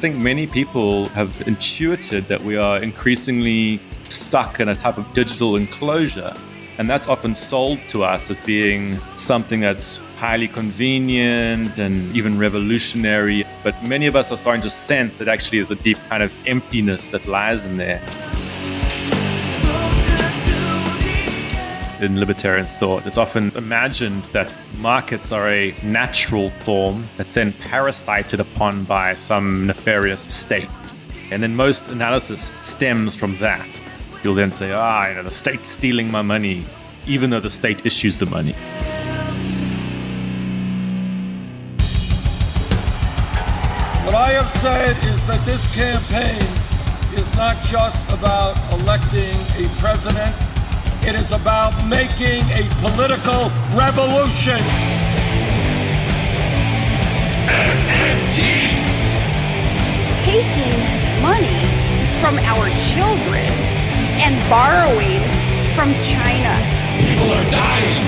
think many people have intuited that we are increasingly stuck in a type of digital enclosure. And that's often sold to us as being something that's highly convenient and even revolutionary. But many of us are starting to sense that actually there's a deep kind of emptiness that lies in there. In libertarian thought, it's often imagined that markets are a natural form that's then parasited upon by some nefarious state. And then most analysis stems from that. You'll then say, the state's stealing my money, even though the state issues the money. What I have said is that this campaign is not just about electing a president. It is about making a political revolution. MMT. Taking money from our children and borrowing from China. People are dying.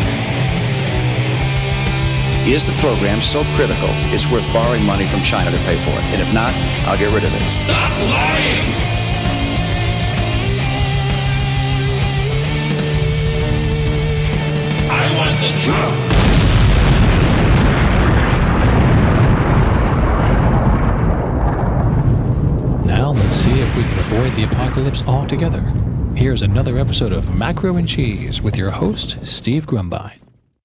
Is the program so critical it's worth borrowing money from China to pay for it? And if not, I'll get rid of it. Stop lying! I want the truth! Now let's see if we can avoid the apocalypse altogether. Here's another episode of Macro and Cheese with your host, Steve Grumbine.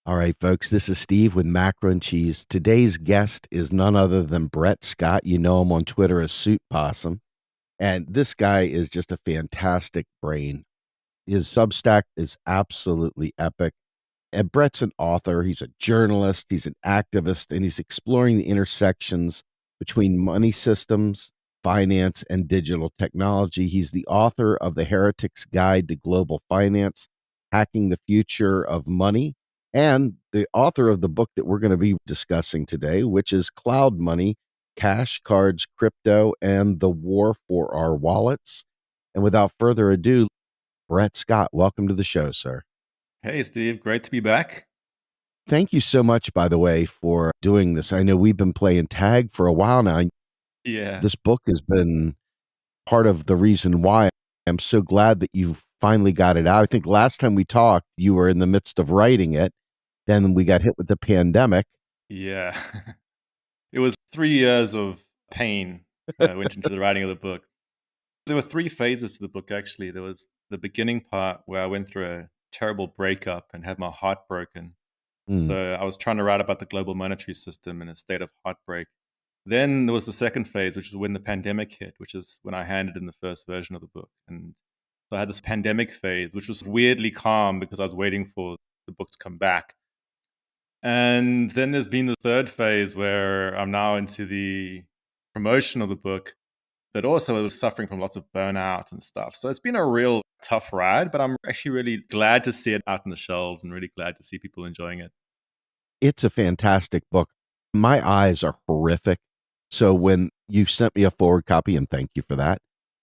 All right, folks, this is Steve with Macro and Cheese. Today's guest is none other than Brett Scott. You know him on Twitter as Suit Possum. And this guy is just a fantastic brain. His Substack is absolutely epic. And Brett's an author. He's a journalist. He's an activist. And he's exploring the intersections between money systems, finance, and digital technology. He's the author of the Heretics Guide to Global Finance, Hacking the Future of Money, and the author of the book that we're going to be discussing today, which is Cloudmoney, Cash, Cards, Crypto, and the War for Our Wallets. And without further ado, Brett Scott, welcome to the show, sir. Hey, Steve. Great to be back. Thank you so much, by the way, for doing this. I know we've been playing tag for a while now. Yeah. This book has been part of the reason why I'm so glad that you finally got it out. I think last time we talked, you were in the midst of writing it. Then we got hit with the pandemic. Yeah. It was 3 years of pain that went into the writing of the book. There were 3 phases to the book, actually. There was the beginning part where I went through a terrible breakup and had my heart broken. So I was trying to write about the global monetary system in a state of heartbreak. Then there was the second phase, which was when the pandemic hit, which is when I handed in the first version of the book. And so I had this pandemic phase, which was weirdly calm because I was waiting for the book to come back. And then there's been the third phase where I'm now into the promotion of the book, but also I was suffering from lots of burnout and stuff. So it's been a real tough ride, but I'm actually really glad to see it out in the shelves and really glad to see people enjoying it. It's a fantastic book. My eyes are horrific. So when you sent me a forward copy, and thank you for that,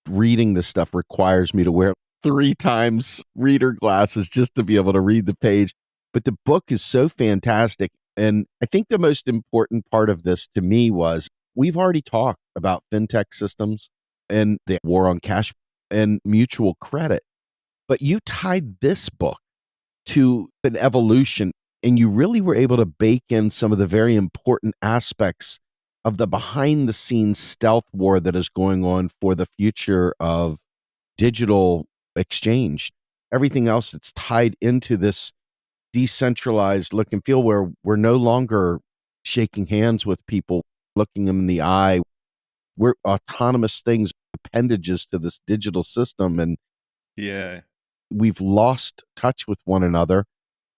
reading this stuff requires me to wear 3 times reader glasses just to be able to read the page. But the book is so fantastic. And I think the most important part of this to me was we've already talked about FinTech systems and the war on cash and mutual credit. But you tied this book to an evolution, and you really were able to bake in some of the very important aspects of the behind the scenes stealth war that is going on for the future of digital exchange. Everything else that's tied into this decentralized look and feel where we're no longer shaking hands with people, looking them in the eye. We're autonomous things, appendages to this digital system. And Yeah. we've lost touch with one another,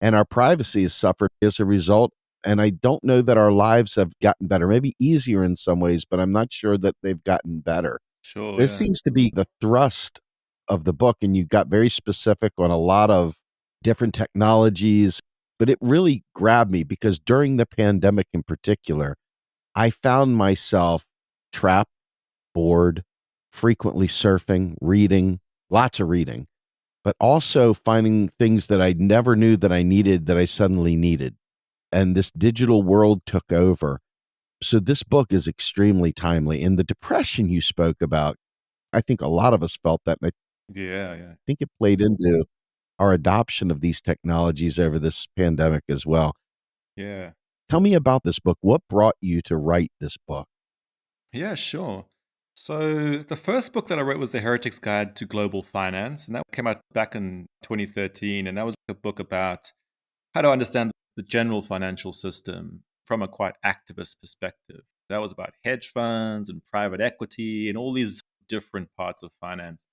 and our privacy has suffered as a result. And I don't know that our lives have gotten better, maybe easier in some ways, but I'm not sure that they've gotten better. Sure. This seems to be the thrust of the book, and you got very specific on a lot of different technologies, but it really grabbed me because during the pandemic in particular, I found myself trapped, bored, frequently surfing, reading, lots of reading, but also finding things that I never knew that I needed that I suddenly needed. And this digital world took over. So this book is extremely timely. And the depression you spoke about, I think a lot of us felt that. And Yeah, I think it played into our adoption of these technologies over this pandemic as well. yeah. Tell me about this book. What brought you to write this book? Yeah, sure. So the first book that I wrote was The Heretics Guide to Global Finance, and that came out back in 2013. And that was a book about how to understand the general financial system from a quite activist perspective. That was about hedge funds and private equity and all these different parts of finance.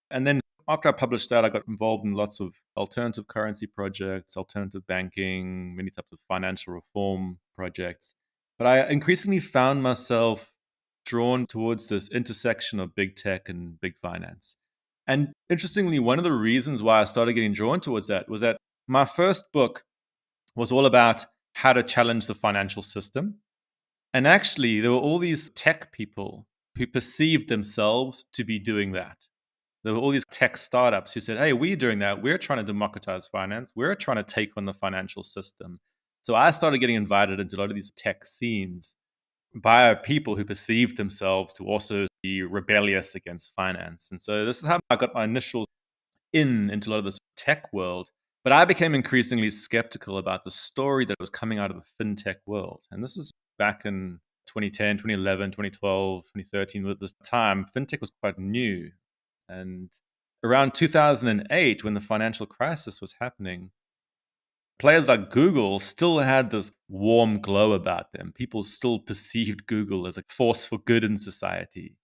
And then after I published that, I got involved in lots of alternative currency projects, alternative banking, many types of financial reform projects. But I increasingly found myself drawn towards this intersection of big tech and big finance. And interestingly, one of the reasons why I started getting drawn towards that was that my first book was all about how to challenge the financial system. And actually, there were all these tech people who perceived themselves to be doing that. There were all these tech startups who said, hey, we're doing that. We're trying to democratize finance. We're trying to take on the financial system. So I started getting invited into a lot of these tech scenes by people who perceived themselves to also be rebellious against finance. And so this is how I got my initial into a lot of this tech world. But I became increasingly skeptical about the story that was coming out of the FinTech world. And this was back in 2010, 2011, 2012, 2013. At this time, FinTech was quite new. And around 2008, when the financial crisis was happening, players like Google still had this warm glow about them. People still perceived Google as a force for good in society.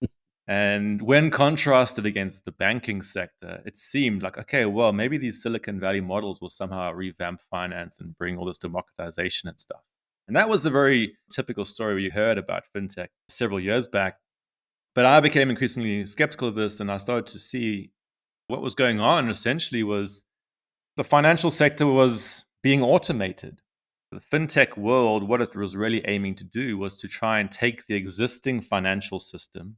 And when contrasted against the banking sector, it seemed like, okay, well, maybe these Silicon Valley models will somehow revamp finance and bring all this democratization and stuff. And that was the very typical story we heard about FinTech several years back. But I became increasingly skeptical of this, and I started to see what was going on essentially was the financial sector was being automated. The FinTech world, what it was really aiming to do was to try and take the existing financial system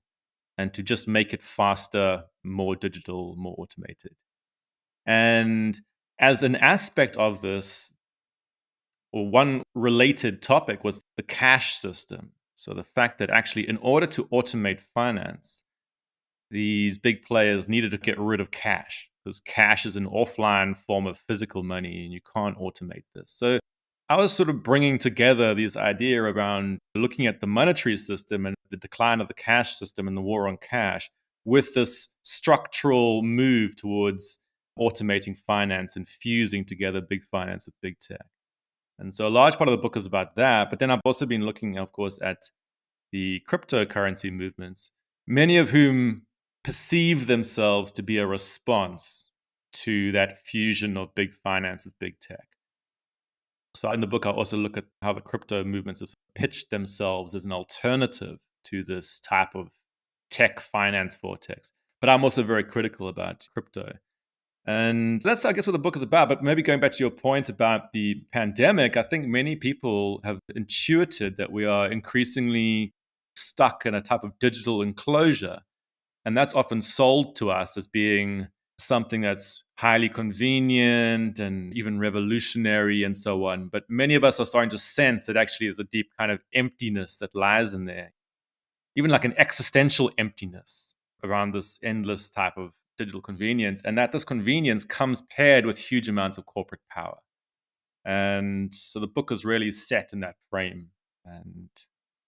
and to just make it faster, more digital, more automated. And as an aspect of this, or one related topic was the cash system. So the fact that actually, in order to automate finance, these big players needed to get rid of cash because cash is an offline form of physical money and you can't automate this. So I was sort of bringing together this idea around looking at the monetary system and the decline of the cash system and the war on cash with this structural move towards automating finance and fusing together big finance with big tech. And so a large part of the book is about that. But then I've also been looking, of course, at the cryptocurrency movements, many of whom perceive themselves to be a response to that fusion of big finance with big tech. So in the book, I also look at how the crypto movements have pitched themselves as an alternative to this type of tech finance vortex. But I'm also very critical about crypto. And that's, I guess, what the book is about. But maybe going back to your point about the pandemic, I think many people have intuited that we are increasingly stuck in a type of digital enclosure. And that's often sold to us as being something that's highly convenient and even revolutionary and so on. But many of us are starting to sense that actually there's a deep kind of emptiness that lies in there, even like an existential emptiness around this endless type of digital convenience, and that this convenience comes paired with huge amounts of corporate power. And so the book is really set in that frame. And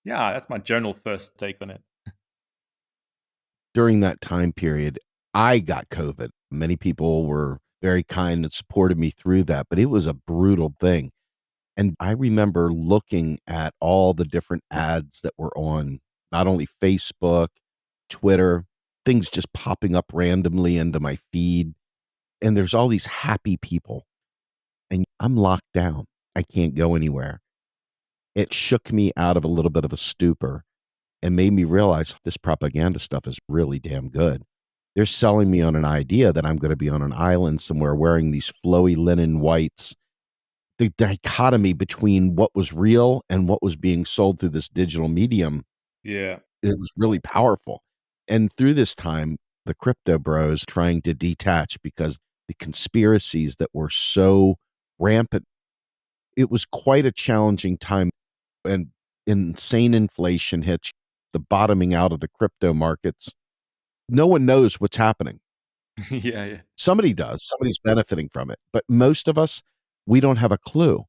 yeah, that's my general first take on it. During that time period, I got COVID. Many people were very kind and supported me through that, but it was a brutal thing. And I remember looking at all the different ads that were on not only Facebook, Twitter, things just popping up randomly into my feed. And there's all these happy people. And I'm locked down. I can't go anywhere. It shook me out of a little bit of a stupor and made me realize this propaganda stuff is really damn good. They're selling me on an idea that I'm going to be on an island somewhere wearing these flowy linen whites. The dichotomy between what was real and what was being sold through this digital medium, Yeah. it was really powerful. And through this time, the crypto bros trying to detach because the conspiracies that were so rampant, it was quite a challenging time. And insane inflation hits, the bottoming out of the crypto markets, no one knows what's happening. Yeah, yeah. Somebody does. Somebody's benefiting from it. But most of us, we don't have a clue.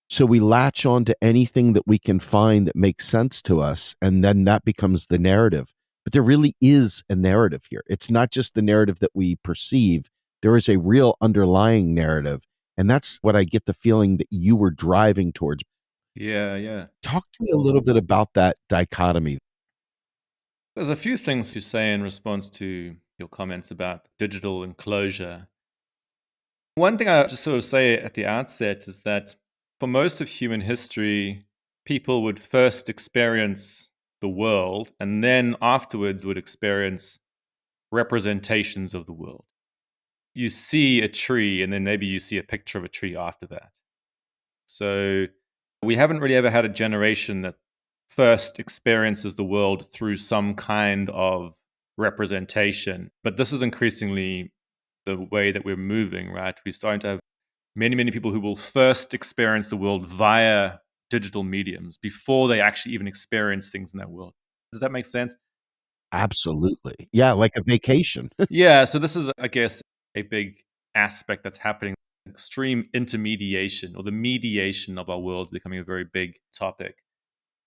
So we latch on to anything that we can find that makes sense to us. And then that becomes the narrative. But there really is a narrative here. It's not just the narrative that we perceive. There is a real underlying narrative. And that's what I get the feeling that you were driving towards. Yeah, yeah. Talk to me a little bit about that dichotomy. There's a few things to say in response to your comments about digital enclosure. One thing I just sort of say at the outset is that for most of human history, people would first experience the world and then afterwards would experience representations of the world. You see a tree and then maybe you see a picture of a tree after that. So we haven't really ever had a generation that first experiences the world through some kind of representation. But this is increasingly the way that we're moving, right? We're starting to have many, many people who will first experience the world via digital mediums before they actually even experience things in that world. Does that make sense? Absolutely. Yeah, like a vacation. Yeah, so this is, I guess, a big aspect that's happening. Extreme intermediation or the mediation of our world becoming a very big topic.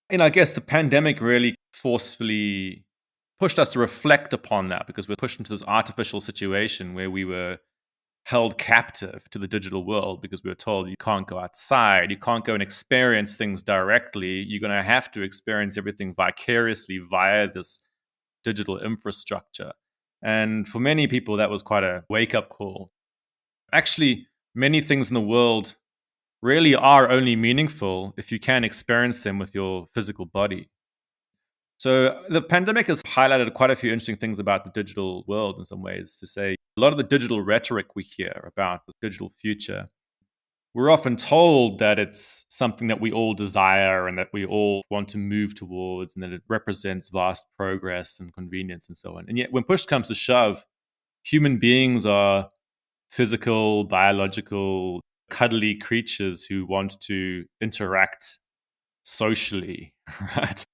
And I guess the pandemic really forcefully pushed us to reflect upon that because we're pushed into this artificial situation where we were held captive to the digital world because we were told you can't go outside, you can't go and experience things directly. You're going to have to experience everything vicariously via this digital infrastructure. And for many people, that was quite a wake-up call. Actually, many things in the world really are only meaningful if you can experience them with your physical body. So the pandemic has highlighted quite a few interesting things about the digital world in some ways. To say a lot of the digital rhetoric we hear about the digital future, we're often told that it's something that we all desire and that we all want to move towards and that it represents vast progress and convenience and so on. And yet when push comes to shove, human beings are physical, biological, cuddly creatures who want to interact socially, right?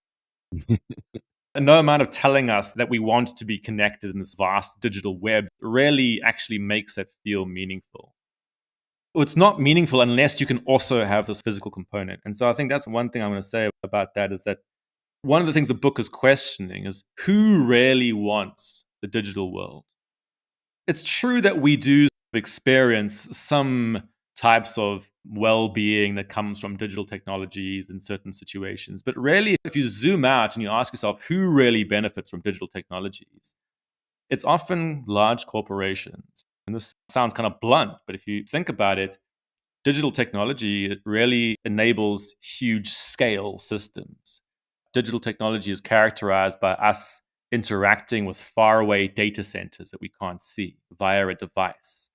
And no amount of telling us that we want to be connected in this vast digital web really actually makes it feel meaningful. It's not meaningful unless you can also have this physical component. And so I think that's one thing I'm going to say about that is that one of the things the book is questioning is who really wants the digital world? It's true that we do experience some types of well-being that comes from digital technologies in certain situations. But really, if you zoom out and you ask yourself who really benefits from digital technologies, it's often large corporations. And this sounds kind of blunt, but if you think about it, digital technology, it really enables huge scale systems. Digital technology is characterized by us interacting with faraway data centers that we can't see via a device.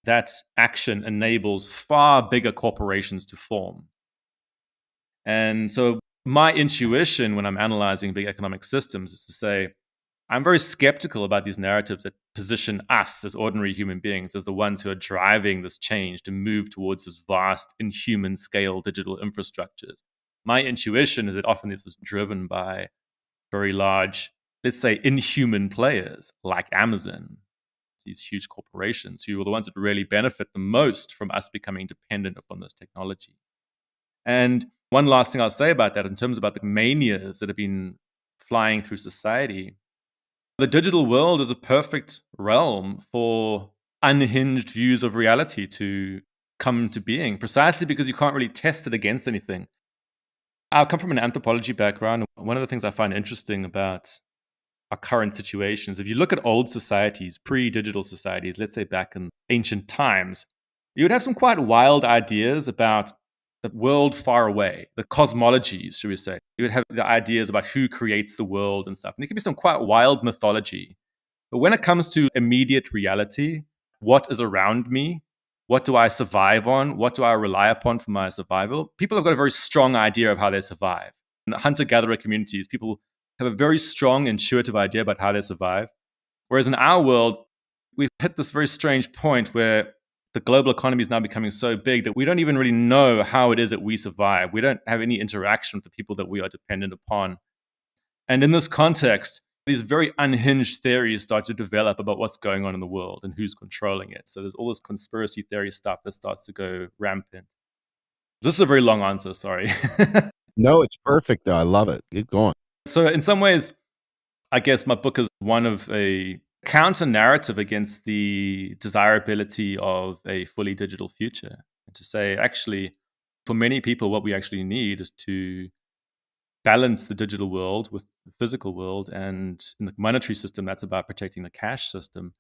That action enables far bigger corporations to form. And so my intuition when I'm analyzing big economic systems is to say, I'm very skeptical about these narratives that position us as ordinary human beings as the ones who are driving this change to move towards this vast, inhuman scale digital infrastructures. My intuition is that often this is driven by very large, let's say, inhuman players like Amazon, these huge corporations who are the ones that really benefit the most from us becoming dependent upon this technology. And one last thing I'll say about that in terms about the manias that have been flying through society, the digital world is a perfect realm for unhinged views of reality to come to being, precisely because you can't really test it against anything. I come from an anthropology background. One of the things I find interesting about our current situations, if you look at old societies, pre-digital societies, let's say back in ancient times, you would have some quite wild ideas about the world far away, the cosmologies, should we say. You would have the ideas about who creates the world and stuff. And there could be some quite wild mythology. But when it comes to immediate reality, what is around me? What do I survive on? What do I rely upon for my survival? People have got a very strong idea of how they survive. In hunter-gatherer communities, people have a very strong intuitive idea about how they survive. Whereas in our world, we've hit this very strange point where the global economy is now becoming so big that we don't even really know how it is that we survive. We don't have any interaction with the people that we are dependent upon. And in this context, these very unhinged theories start to develop about what's going on in the world and who's controlling it. So there's all this conspiracy theory stuff that starts to go rampant. This is a very long answer, sorry. No, it's perfect, though. I love it. Keep going. So in some ways, I guess my book is one of a counter narrative against the desirability of a fully digital future. And to say, actually, for many people, what we actually need is to balance the digital world with the physical world. And in the monetary system, that's about protecting the cash system,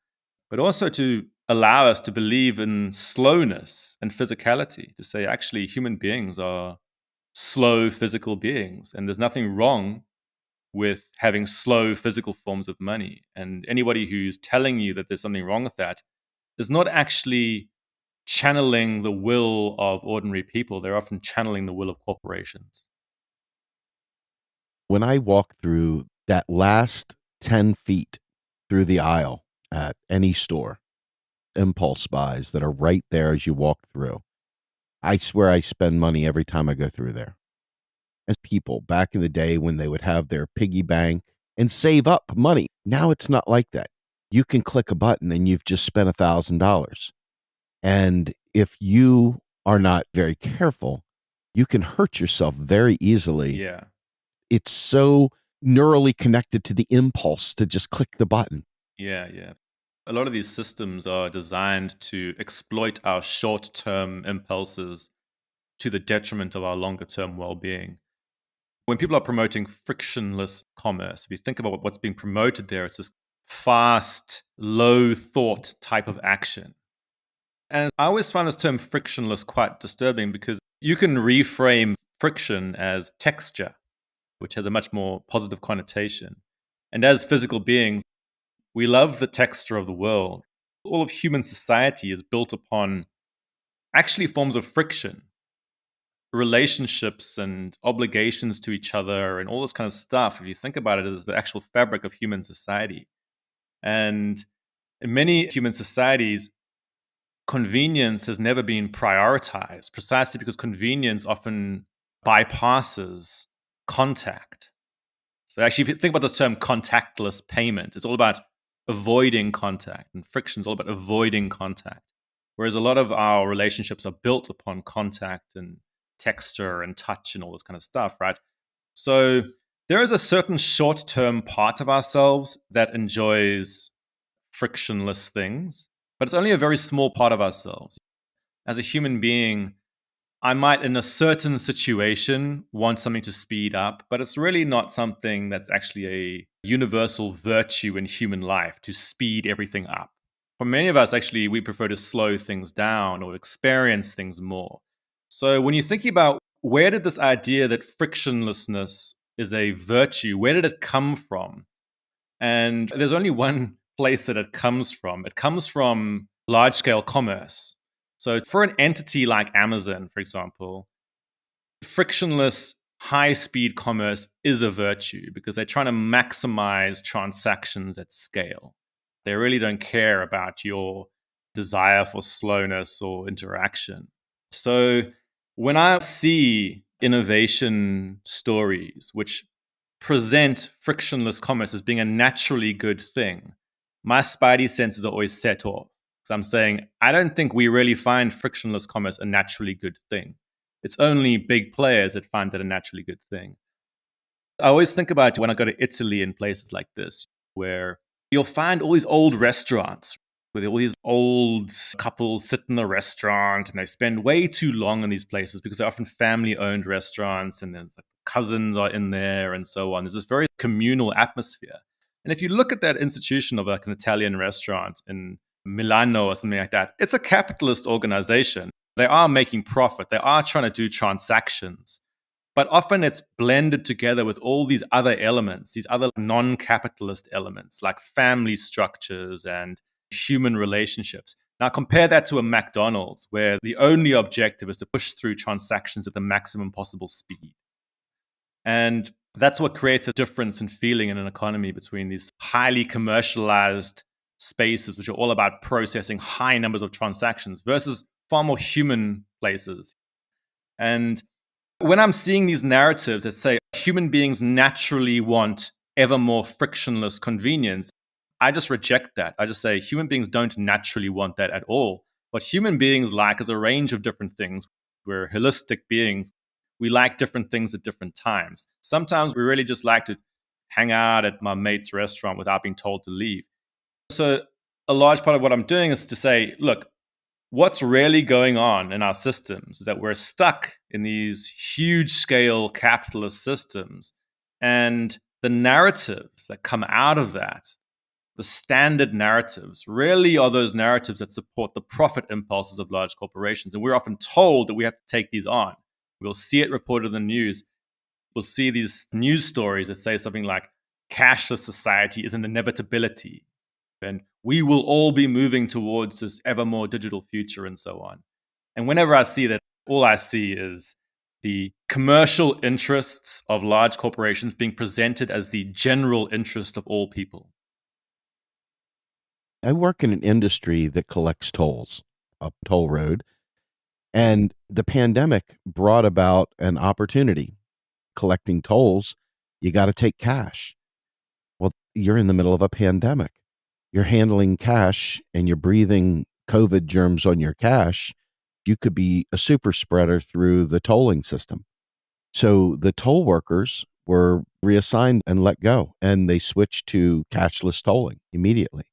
but also to allow us to believe in slowness and physicality, to say, actually, human beings are slow physical beings, and there's nothing wrong with having slow physical forms of money. And anybody who's telling you that there's something wrong with that is not actually channeling the will of ordinary people. They're often channeling the will of corporations. When I walk through that last 10 feet through the aisle at any store, impulse buys that are right there as you walk through, I swear I spend money every time I go through there. As people back in the day when they would have their piggy bank and save up money. Now it's not like that. You can click a button and you've just spent $1,000. And if you are not very careful, you can hurt yourself very easily. Yeah. It's so neurally connected to the impulse to just click the button. Yeah. A lot of these systems are designed to exploit our short-term impulses to the detriment of our longer-term well-being. When people are promoting frictionless commerce, if you think about what's being promoted there, it's this fast, low-thought type of action. And I always find this term frictionless quite disturbing because you can reframe friction as texture, which has a much more positive connotation. And as physical beings, we love the texture of the world. All of human society is built upon actually forms of friction, relationships and obligations to each other and all this kind of stuff. If you think about it, as the actual fabric of human society. And in many human societies, convenience has never been prioritized, precisely because convenience often bypasses contact. So actually, if you think about this term contactless payment, it's all about avoiding contact, and friction is all about avoiding contact. Whereas a lot of our relationships are built upon contact and texture and touch and all this kind of stuff, right? So there is a certain short-term part of ourselves that enjoys frictionless things, but it's only a very small part of ourselves. As a human being, I might, in a certain situation, want something to speed up, but it's really not something that's actually a universal virtue in human life to speed everything up. For many of us, actually, we prefer to slow things down or experience things more. So when you're thinking about where did this idea that frictionlessness is a virtue, where did it come from? And there's only one place that it comes from. It comes from large-scale commerce. So for an entity like Amazon, for example, frictionless high-speed commerce is a virtue because they're trying to maximize transactions at scale. They really don't care about your desire for slowness or interaction. So when I see innovation stories which present frictionless commerce as being a naturally good thing, my spidey senses are always set off. So I'm saying, I don't think we really find frictionless commerce a naturally good thing. It's only big players that find that a naturally good thing. I always think about when I go to Italy and places like this, where you'll find all these old restaurants where all these old couples sit in the restaurant and they spend way too long in these places because they're often family-owned restaurants, and then like cousins are in there and so on. There's this very communal atmosphere. And if you look at that institution of like an Italian restaurant in Milano or something like that, it's a capitalist organization. They are making profit. They are trying to do transactions. But often it's blended together with all these other elements, these other non-capitalist elements like family structures and human relationships. Now compare that to a McDonald's where the only objective is to push through transactions at the maximum possible speed. And that's what creates a difference in feeling in an economy between these highly commercialized spaces which are all about processing high numbers of transactions versus far more human places. And when I'm seeing these narratives that say human beings naturally want ever more frictionless convenience, I just reject that. I just say human beings don't naturally want that at all. What human beings like is a range of different things. We're holistic beings. We like different things at different times. Sometimes we really just like to hang out at my mate's restaurant without being told to leave. So a large part of what I'm doing is to say, look, what's really going on in our systems is that we're stuck in these huge scale capitalist systems. And the narratives that come out of that, the standard narratives, really are those narratives that support the profit impulses of large corporations. And we're often told that we have to take these on. We'll see it reported in the news. We'll see these news stories that say something like, cashless society is an inevitability. And we will all be moving towards this ever more digital future and so on. And whenever I see that, all I see is the commercial interests of large corporations being presented as the general interest of all people. I work in an industry that collects tolls, a toll road, and the pandemic brought about an opportunity. Collecting tolls, you got to take cash. Well, you're in the middle of a pandemic. You're handling cash and you're breathing COVID germs on your cash. You could be a super spreader through the tolling system. So the toll workers were reassigned and let go, and they switched to cashless tolling immediately.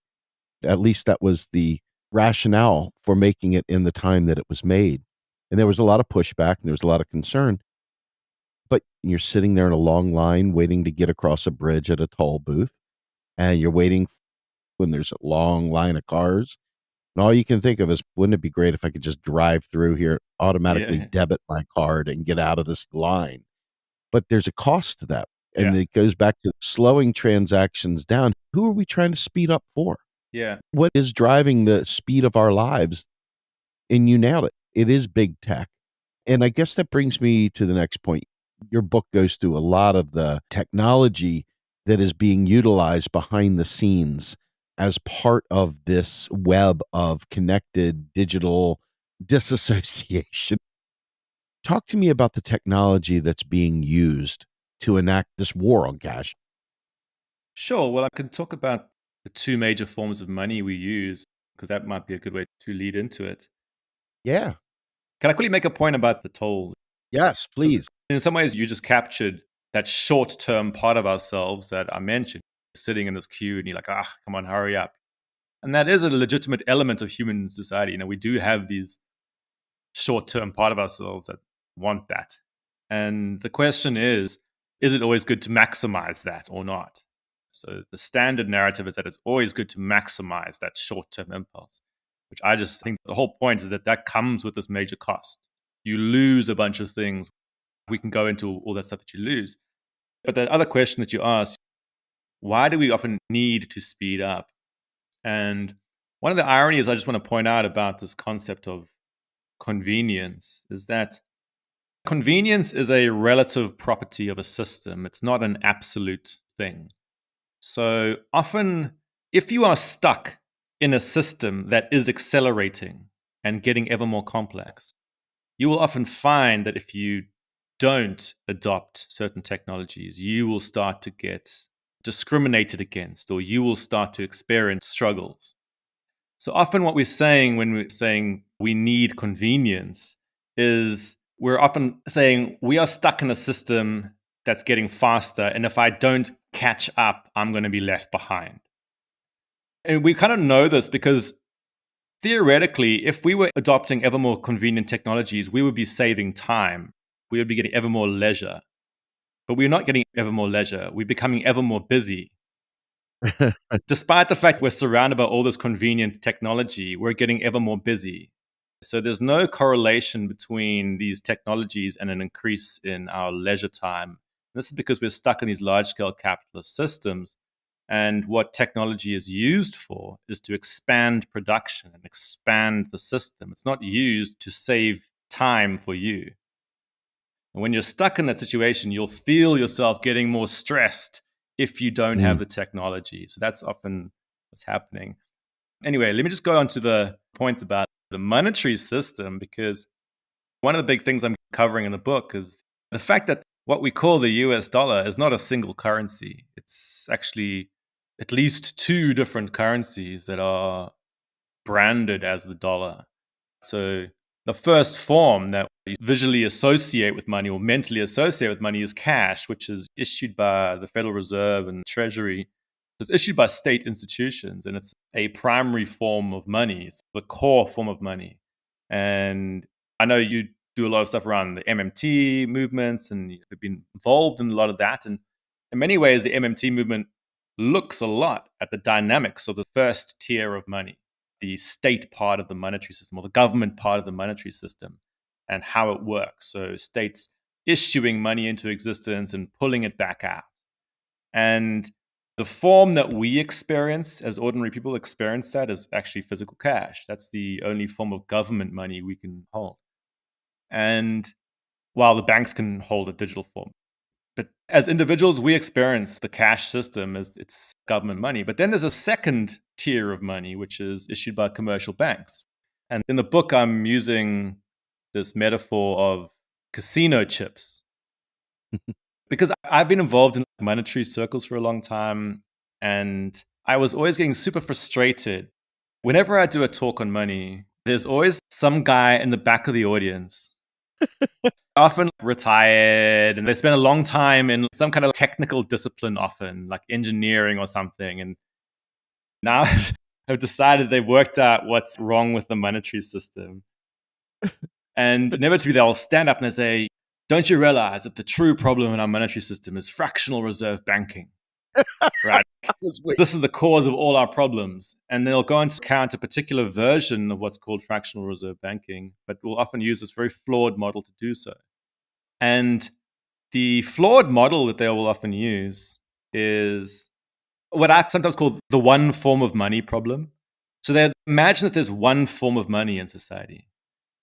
At least that was the rationale for making it in the time that it was made. And there was a lot of pushback and there was a lot of concern. But you're sitting there in a long line waiting to get across a bridge at a toll booth, and you're waiting when there's a long line of cars. And all you can think of is, wouldn't it be great if I could just drive through here, automatically debit my card and get out of this line? But there's a cost to that. And it goes back to slowing transactions down. Who are we trying to speed up for? Yeah. What is driving the speed of our lives? And you nailed it. It is big tech. And I guess that brings me to the next point. Your book goes through a lot of the technology that is being utilized behind the scenes as part of this web of connected digital disassociation. Talk to me about the technology that's being used to enact this war on cash. Sure. Well, I can talk about the two major forms of money we use, because that might be a good way to lead into it. Yeah. Can I quickly make a point about the toll? Yes, please. In some ways, you just captured that short-term part of ourselves that I mentioned, sitting in this queue and you're like, come on, hurry up. And that is a legitimate element of human society. We do have these short-term part of ourselves that want that. And the question is it always good to maximize that or not? So the standard narrative is that it's always good to maximize that short-term impulse, which I just think the whole point is that that comes with this major cost. You lose a bunch of things. We can go into all that stuff that you lose. But the other question that you ask, why do we often need to speed up? And one of the ironies I just want to point out about this concept of convenience is that convenience is a relative property of a system. It's not an absolute thing. So often, if you are stuck in a system that is accelerating and getting ever more complex, you will often find that if you don't adopt certain technologies, you will start to get discriminated against, or you will start to experience struggles. So often what we're saying when we're saying we need convenience is we're often saying we are stuck in a system that's getting faster, and if I don't catch up, I'm going to be left behind. And we kind of know this because theoretically, if we were adopting ever more convenient technologies, we would be saving time. We would be getting ever more leisure. But we're not getting ever more leisure. We're becoming ever more busy. Despite the fact we're surrounded by all this convenient technology, we're getting ever more busy. So there's no correlation between these technologies and an increase in our leisure time. This is because we're stuck in these large-scale capitalist systems. And what technology is used for is to expand production and expand the system. It's not used to save time for you. And when you're stuck in that situation, you'll feel yourself getting more stressed if you don't have the technology. So that's often what's happening. Anyway, let me just go on to the points about the monetary system, because one of the big things I'm covering in the book is the fact that what we call the US dollar is not a single currency. It's actually at least two different currencies that are branded as the dollar. So the first form that we visually associate with money or mentally associate with money is cash, which is issued by the Federal Reserve and Treasury. It's issued by state institutions, and it's a primary form of money. It's the core form of money. And I know you do a lot of stuff around the MMT movements, and you've been involved in a lot of that. And in many ways, the MMT movement looks a lot at the dynamics of the first tier of money, the state part of the monetary system or the government part of the monetary system, and how it works. So states issuing money into existence and pulling it back out. And the form that we experience as ordinary people experience that is actually physical cash. That's the only form of government money we can hold. And while the banks can hold a digital form. But as individuals, we experience the cash system as it's government money. But then there's a second tier of money, which is issued by commercial banks. And in the book, I'm using this metaphor of casino chips. Because I've been involved in monetary circles for a long time, and I was always getting super frustrated. Whenever I do a talk on money, there's always some guy in the back of the audience, often retired, and they spend a long time in some kind of technical discipline, often like engineering or something. And now I've decided they've worked out what's wrong with the monetary system. And inevitably they'll stand up and they say, "Don't you realize that the true problem in our monetary system is fractional reserve banking?" Right? This is the cause of all our problems. And they'll go on to count a particular version of what's called fractional reserve banking, but will often use this very flawed model to do so. And the flawed model that they will often use is what I sometimes call the one form of money problem. So they imagine that there's one form of money in society.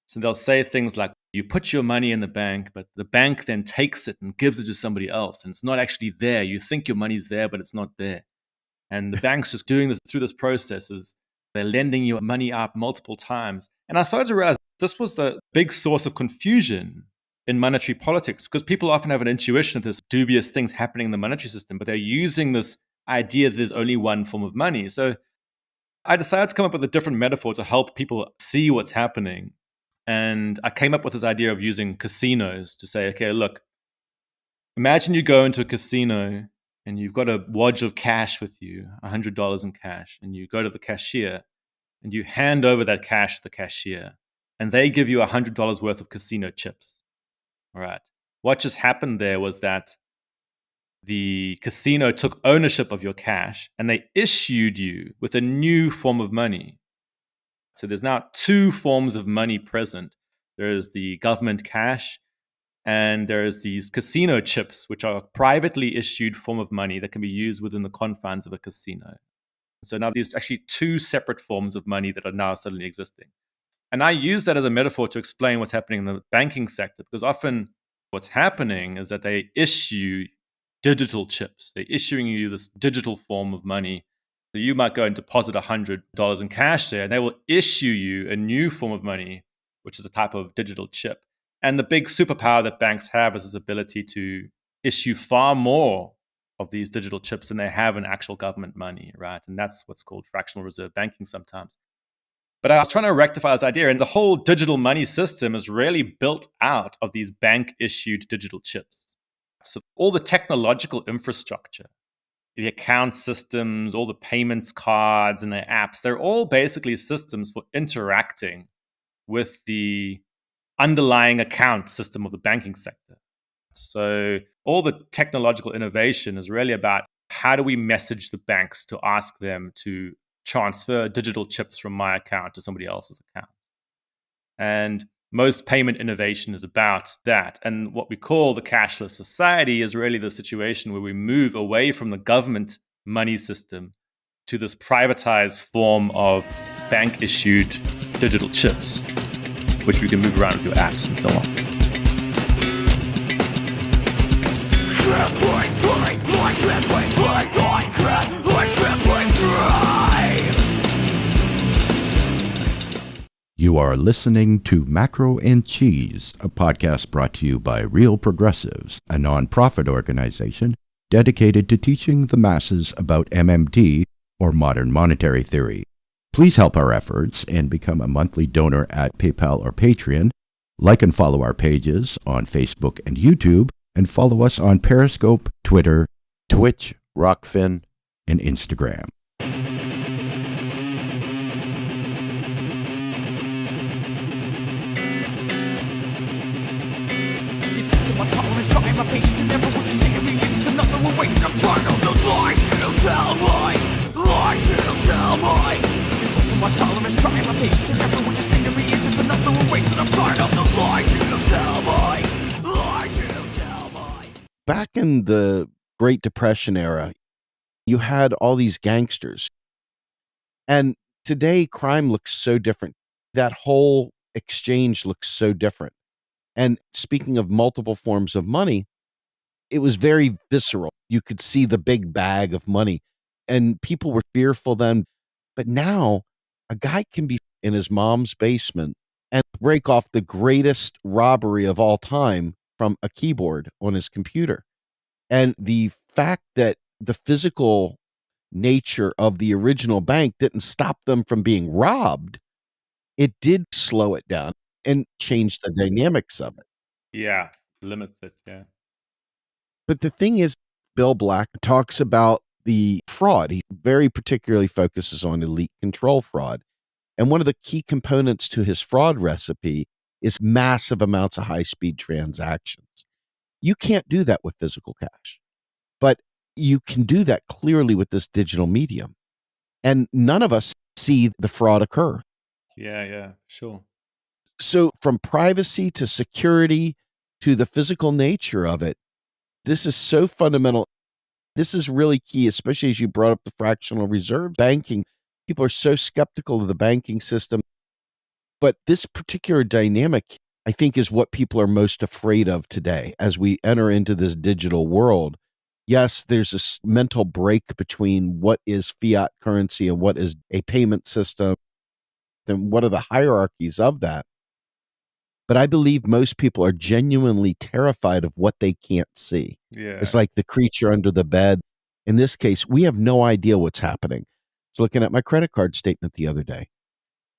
So they'll say things like, you put your money in the bank, but the bank then takes it and gives it to somebody else. And it's not actually there. You think your money's there, but it's not there. And the bank's just doing this through this process. They're lending you money out multiple times. And I started to realize this was the big source of confusion in monetary politics, because people often have an intuition that there's dubious things happening in the monetary system, but they're using this idea that there's only one form of money. So I decided to come up with a different metaphor to help people see what's happening. And I came up with this idea of using casinos to say, okay, look, imagine you go into a casino and you've got a wad of cash with you, $100 in cash, and you go to the cashier and you hand over that cash to the cashier, and they give you $100 worth of casino chips. All right. What just happened there was that the casino took ownership of your cash and they issued you with a new form of money. So there's now two forms of money present. There's the government cash, and there's these casino chips, which are a privately issued form of money that can be used within the confines of a casino. So now there's actually two separate forms of money that are now suddenly existing. And I use that as a metaphor to explain what's happening in the banking sector, because often what's happening is that they issue digital chips. They're issuing you this digital form of money. So you might go and deposit $100 in cash there, and they will issue you a new form of money, which is a type of digital chip. And the big superpower that banks have is this ability to issue far more of these digital chips than they have in actual government money, right? And that's what's called fractional reserve banking sometimes. But I was trying to rectify this idea, and the whole digital money system is really built out of these bank-issued digital chips. So all the technological infrastructure, the account systems, all the payments cards and the apps, they're all basically systems for interacting with the underlying account system of the banking sector. So all the technological innovation is really about how do we message the banks to ask them to transfer digital chips from my account to somebody else's account. And most payment innovation is about that. And what we call the cashless society is really the situation where we move away from the government money system to this privatized form of bank-issued digital chips, which you can move around with your apps and so on. You are listening to Macro and Cheese, a podcast brought to you by Real Progressives, a nonprofit organization dedicated to teaching the masses about MMT, or modern monetary theory. Please help our efforts and become a monthly donor at PayPal or Patreon. Like and follow our pages on Facebook and YouTube, and follow us on Periscope, Twitter, Twitch, Rockfin, and Instagram. My tolerance, trying my patience, and never would you see me reach another one waiting. I'm trying on the lies you tell me, lies you tell me. It's up to my tolerance, trying my patience, and never would you see me reach another one waiting. I'm trying on the lies you tell me, lies you tell me. Back in the Great Depression era, you had all these gangsters. And today, crime looks so different. That whole exchange looks so different. And speaking of multiple forms of money, it was very visceral. You could see the big bag of money, and people were fearful then. But now, a guy can be in his mom's basement and break off the greatest robbery of all time from a keyboard on his computer. And the fact that the physical nature of the original bank didn't stop them from being robbed, it did slow it down and change the dynamics of it. Yeah, limits it, yeah. But the thing is, Bill Black talks about the fraud. He very particularly focuses on elite control fraud. And one of the key components to his fraud recipe is massive amounts of high-speed transactions. You can't do that with physical cash, but you can do that clearly with this digital medium. And none of us see the fraud occur. Yeah, sure. So from privacy to security to the physical nature of it, this is so fundamental. This is really key, especially as you brought up the fractional reserve banking. People are so skeptical of the banking system. But this particular dynamic, I think, is what people are most afraid of today as we enter into this digital world. Yes, there's this mental break between what is fiat currency and what is a payment system, and what are the hierarchies of that. But I believe most people are genuinely terrified of what they can't see. Yeah. It's like the creature under the bed. In this case, we have no idea what's happening. I was looking at my credit card statement the other day,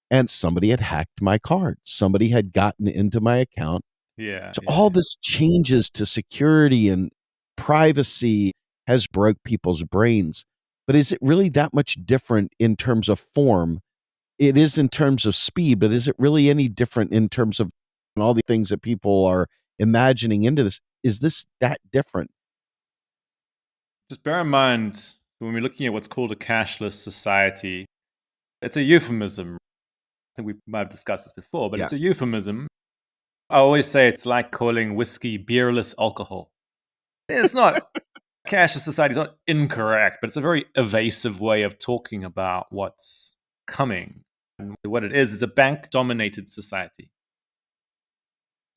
and somebody had hacked my card. Somebody had gotten into my account. Yeah. So all this changes to security and privacy has broke people's brains. But is it really that much different in terms of form? It is in terms of speed, but is it really any different in terms of all the things that people are imagining into this? Is this that different? Just bear in mind, when we're looking at what's called a cashless society, it's a euphemism. I think we might have discussed this before, but it's a euphemism. I always say it's like calling whiskey beerless alcohol. It's not, cashless society is not incorrect, but it's a very evasive way of talking about what's coming. And what it is a bank-dominated society.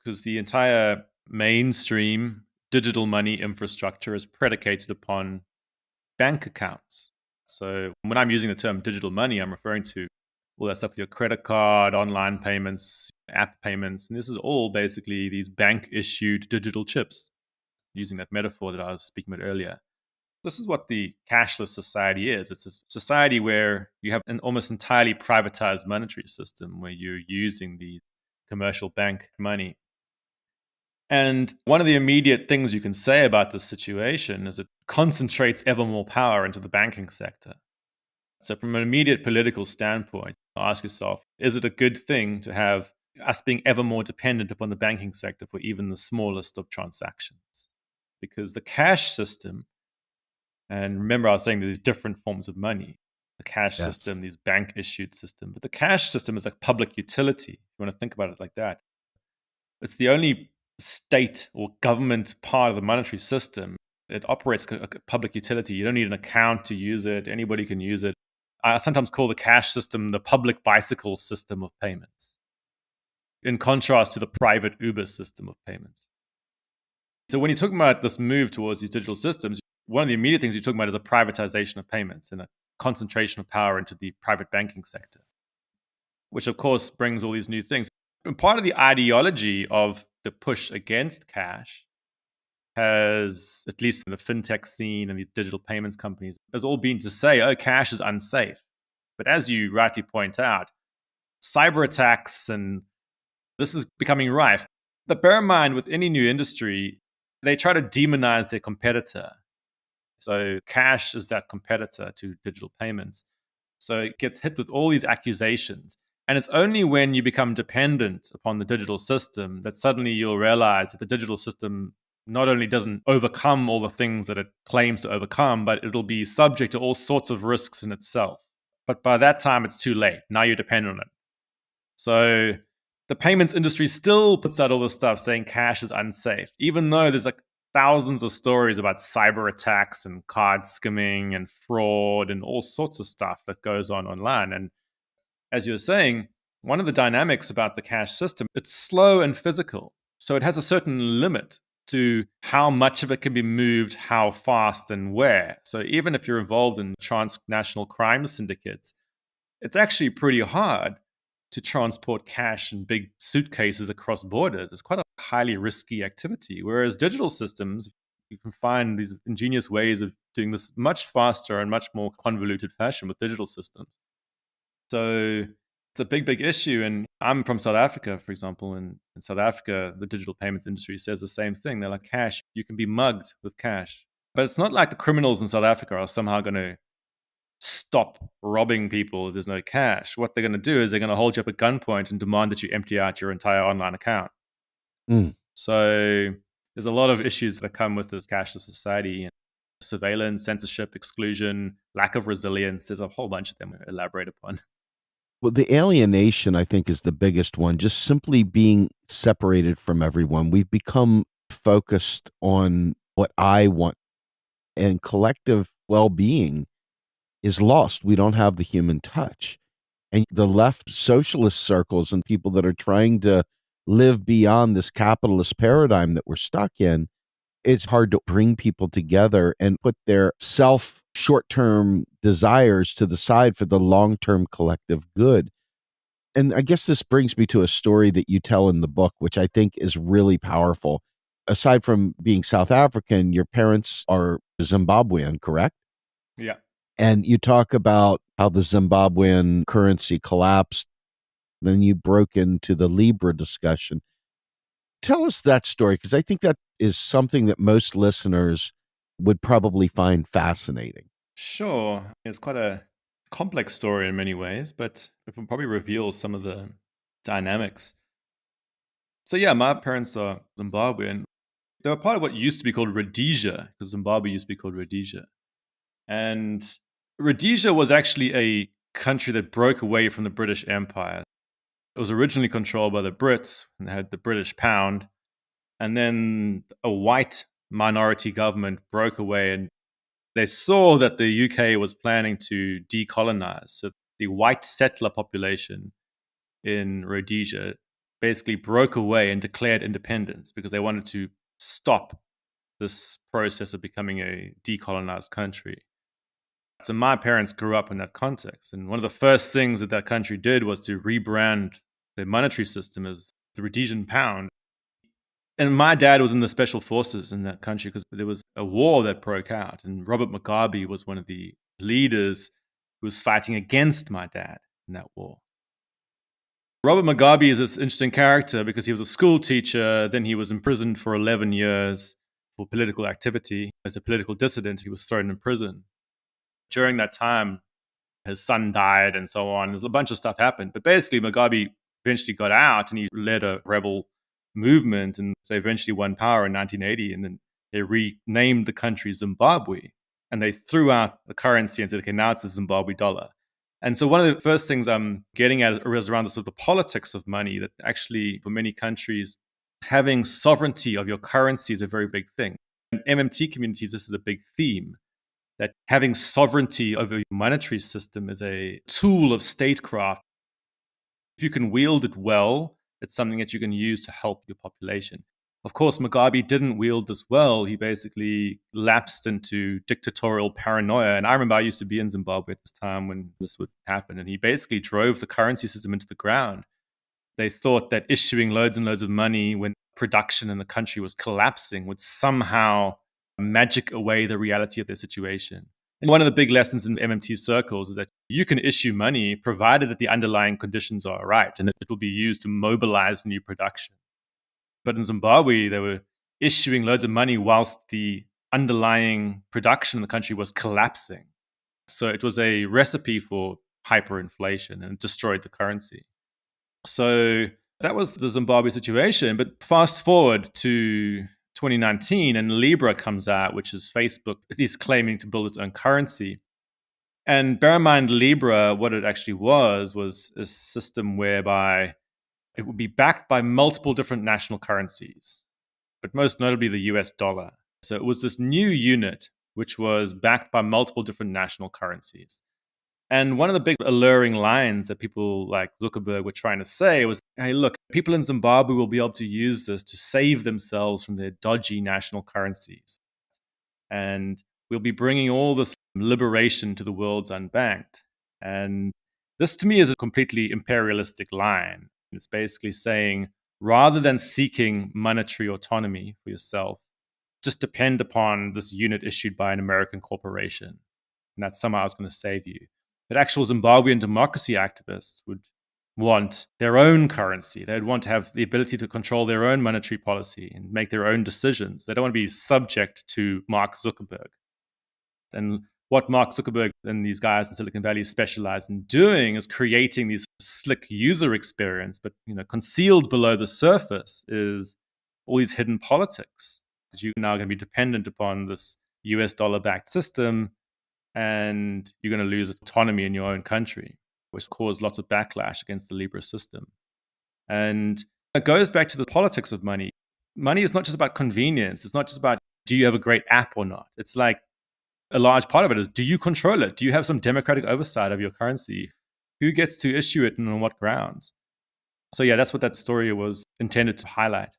Because the entire mainstream digital money infrastructure is predicated upon bank accounts. So when I'm using the term digital money, I'm referring to all that stuff with your credit card, online payments, app payments. And this is all basically these bank-issued digital chips, using that metaphor that I was speaking about earlier. This is what the cashless society is. It's a society where you have an almost entirely privatized monetary system where you're using the commercial bank money. And one of the immediate things you can say about this situation is it concentrates ever more power into the banking sector. So from an immediate political standpoint, ask yourself, is it a good thing to have us being ever more dependent upon the banking sector for even the smallest of transactions? Because the cash system, and remember I was saying there's different forms of money, the cash system, these bank-issued system, but the cash system is like public utility. If you want to think about it like that. It's the only state or government part of the monetary system. It operates a public utility. You don't need an account to use it. Anybody can use it. I sometimes call the cash system the public bicycle system of payments, in contrast to the private Uber system of payments. So when you're talking about this move towards these digital systems, one of the immediate things you're talking about is a privatization of payments and a concentration of power into the private banking sector. which of course brings all these new things. And part of the ideology of the push against cash has, at least in the fintech scene and these digital payments companies, has all been to say, oh, cash is unsafe. But as you rightly point out, cyber attacks and this is becoming rife. But bear in mind, with any new industry, they try to demonize their competitor. So cash is that competitor to digital payments. So it gets hit with all these accusations. And it's only when you become dependent upon the digital system that suddenly you'll realize that the digital system not only doesn't overcome all the things that it claims to overcome, but it'll be subject to all sorts of risks in itself. But by that time, it's too late. Now you're dependent on it. So the payments industry still puts out all this stuff saying cash is unsafe, even though there's like thousands of stories about cyber attacks and card skimming and fraud and all sorts of stuff that goes on online. And as you were saying, one of the dynamics about the cash system, it's slow and physical. So it has a certain limit to how much of it can be moved, how fast, and where. So even if you're involved in transnational crime syndicates, it's actually pretty hard to transport cash in big suitcases across borders. It's quite a highly risky activity. Whereas digital systems, you can find these ingenious ways of doing this much faster and much more convoluted fashion with digital systems. So it's a big, big issue. And I'm from South Africa, for example. And in South Africa, the digital payments industry says the same thing. They're like, cash, you can be mugged with cash. But it's not like the criminals in South Africa are somehow going to stop robbing people if there's no cash. What they're going to do is they're going to hold you up at gunpoint and demand that you empty out your entire online account. So there's a lot of issues that come with this cashless society. Surveillance, censorship, exclusion, lack of resilience. There's a whole bunch of them we elaborate upon. Well, the alienation, I think, is the biggest one. Just simply being separated from everyone. We've become focused on what I want, and collective well-being is lost. We don't have the human touch. And the left socialist circles and people that are trying to live beyond this capitalist paradigm that we're stuck in, it's hard to bring people together and put their short-term desires to the side for the long-term collective good. And I guess this brings me to a story that you tell in the book, which I think is really powerful. Aside from being South African, your parents are Zimbabwean, correct? Yeah. And you talk about how the Zimbabwean currency collapsed. Then you broke into the Libra discussion. Tell us that story, because I think that is something that most listeners would probably find fascinating. Sure. It's quite a complex story in many ways, but it will probably reveal some of the dynamics. So yeah, my parents are Zimbabwean. They were part of what used to be called Rhodesia, because Zimbabwe used to be called Rhodesia. And Rhodesia was actually a country that broke away from the British Empire. It was originally controlled by the Brits, and they had the British pound. And then a white minority government broke away, and they saw that the UK was planning to decolonize. So the white settler population in Rhodesia basically broke away and declared independence because they wanted to stop this process of becoming a decolonized country. So my parents grew up in that context. And one of the first things that country did was to rebrand their monetary system as the Rhodesian pound. And my dad was in the special forces in that country because there was a war that broke out. And Robert Mugabe was one of the leaders who was fighting against my dad in that war. Robert Mugabe is this interesting character because he was a school teacher. Then he was imprisoned for 11 years for political activity. As a political dissident, he was thrown in prison. During that time, his son died and so on. There's a bunch of stuff happened. But basically, Mugabe eventually got out and he led a rebel movement, and they eventually won power in 1980. And then they renamed the country Zimbabwe. And they threw out the currency and said, okay, now it's the Zimbabwe dollar. And so one of the first things I'm getting at is around the sort of the politics of money, that actually for many countries, having sovereignty of your currency is a very big thing. In MMT communities, this is a big theme, that having sovereignty over your monetary system is a tool of statecraft. If you can wield it well, it's something that you can use to help your population. Of course, Mugabe didn't wield this well. He basically lapsed into dictatorial paranoia. And I remember I used to be in Zimbabwe at this time when this would happen. And he basically drove the currency system into the ground. They thought that issuing loads and loads of money when production in the country was collapsing would somehow magic away the reality of their situation. And one of the big lessons in MMT circles is that you can issue money provided that the underlying conditions are right, and it will be used to mobilize new production. But in Zimbabwe, they were issuing loads of money whilst the underlying production in the country was collapsing. So it was a recipe for hyperinflation and destroyed the currency. So that was the Zimbabwe situation. But fast forward to 2019 and Libra comes out, which is Facebook is claiming to build its own currency. And bear in mind, Libra, what it actually was a system whereby it would be backed by multiple different national currencies, but most notably the US dollar. So it was this new unit which was backed by multiple different national currencies. And one of the big alluring lines that people like Zuckerberg were trying to say was, hey, look, people in Zimbabwe will be able to use this to save themselves from their dodgy national currencies. And we'll be bringing all this liberation to the world's unbanked. And this to me is a completely imperialistic line. It's basically saying, rather than seeking monetary autonomy for yourself, just depend upon this unit issued by an American corporation. And that somehow is going to save you. But actual Zimbabwean democracy activists would want their own currency. They'd want to have the ability to control their own monetary policy and make their own decisions. They don't want to be subject to Mark Zuckerberg. And what Mark Zuckerberg and these guys in Silicon Valley specialize in doing is creating these slick user experience, but concealed below the surface is all these hidden politics. You're now going to be dependent upon this US dollar-backed system, and you're going to lose autonomy in your own country, which caused lots of backlash against the Libra system. And it goes back to the politics of money. Money is not just about convenience. It's not just about, do you have a great app or not? It's like a large part of it is, do you control it? Do you have some democratic oversight of your currency? Who gets to issue it and on what grounds? So yeah, that's what that story was intended to highlight.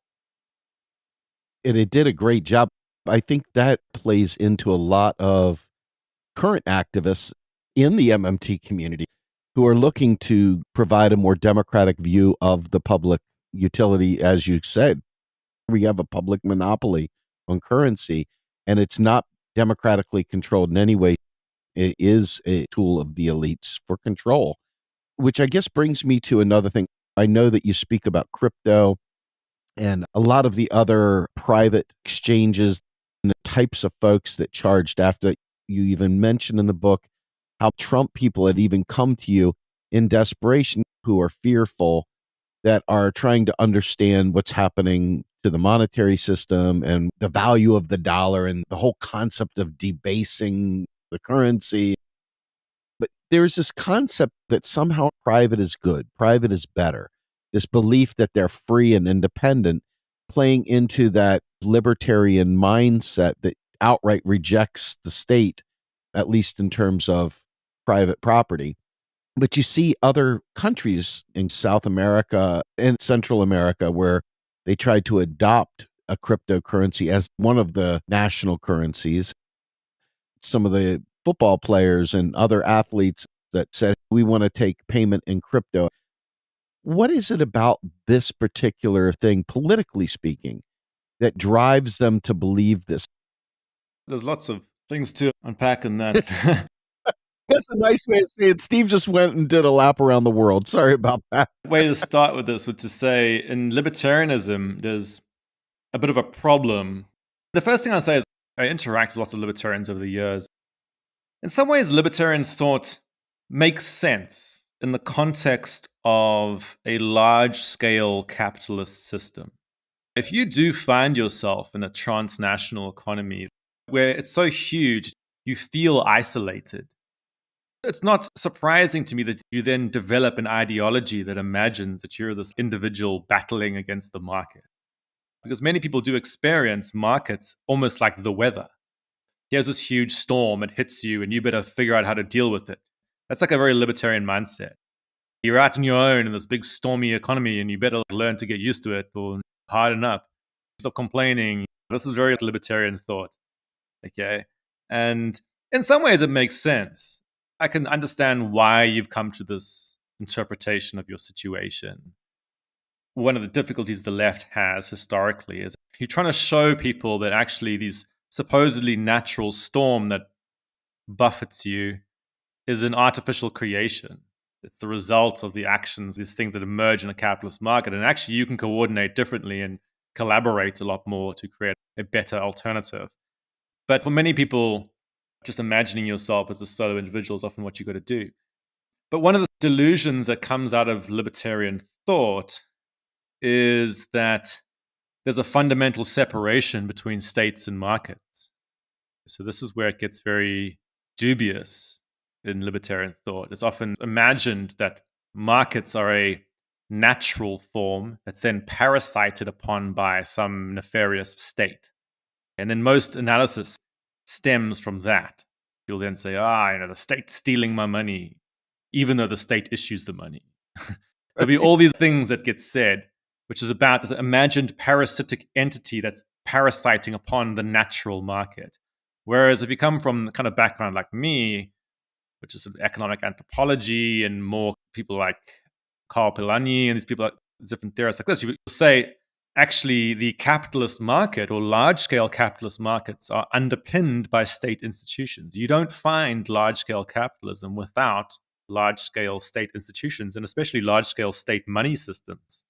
And it did a great job. I think that plays into a lot of current activists in the MMT community who are looking to provide a more democratic view of the public utility. As you said, we have a public monopoly on currency, and it's not democratically controlled in any way. It is a tool of the elites for control, which I guess brings me to another thing. I know that you speak about crypto and a lot of the other private exchanges and the types of folks that charged after. You even mentioned in the book how Trump people had even come to you in desperation, who are fearful, that are trying to understand what's happening to the monetary system and the value of the dollar and the whole concept of debasing the currency. But there's this concept that somehow private is good, private is better. This belief that they're free and independent, playing into that libertarian mindset that outright rejects the state, at least in terms of private property. But you see other countries in South America and Central America where they tried to adopt a cryptocurrency as one of the national currencies. Some of the football players and other athletes that said, we want to take payment in crypto. What is it about this particular thing, politically speaking, that drives them to believe this? There's lots of things to unpack in that. That's a nice way to say it. Steve just went and did a lap around the world. Sorry about that. Way to start with this would to say in libertarianism, there's a bit of a problem. The first thing I'll say is I interact with lots of libertarians over the years. In some ways, libertarian thought makes sense in the context of a large-scale capitalist system. If you do find yourself in a transnational economy where it's so huge, you feel isolated. It's not surprising to me that you then develop an ideology that imagines that you're this individual battling against the market. Because many people do experience markets almost like the weather. Here's this huge storm, it hits you, and you better figure out how to deal with it. That's like a very libertarian mindset. You're out on your own in this big stormy economy, and you better learn to get used to it or harden up. stop complaining. This is very libertarian thought. Okay. And in some ways, it makes sense. I can understand why you've come to this interpretation of your situation. One of the difficulties the left has historically is you're trying to show people that actually these supposedly natural storm that buffets you is an artificial creation. It's the result of the actions, these things that emerge in a capitalist market. And actually, you can coordinate differently and collaborate a lot more to create a better alternative. But for many people, just imagining yourself as a solo individual is often what you got to do. But one of the delusions that comes out of libertarian thought is that there's a fundamental separation between states and markets. So this is where it gets very dubious in libertarian thought. It's often imagined that markets are a natural form that's then parasited upon by some nefarious state. And then most analysis stems from that. You'll then say, the state's stealing my money, even though the state issues the money. There'll be all these things that get said, which is about this imagined parasitic entity that's parasiting upon the natural market. Whereas if you come from the kind of background like me, which is economic anthropology and more people like Karl Polanyi and these people, like different theorists like this, you would say, actually, the capitalist market or large-scale capitalist markets are underpinned by state institutions. You don't find large-scale capitalism without large-scale state institutions and especially large-scale state money systems.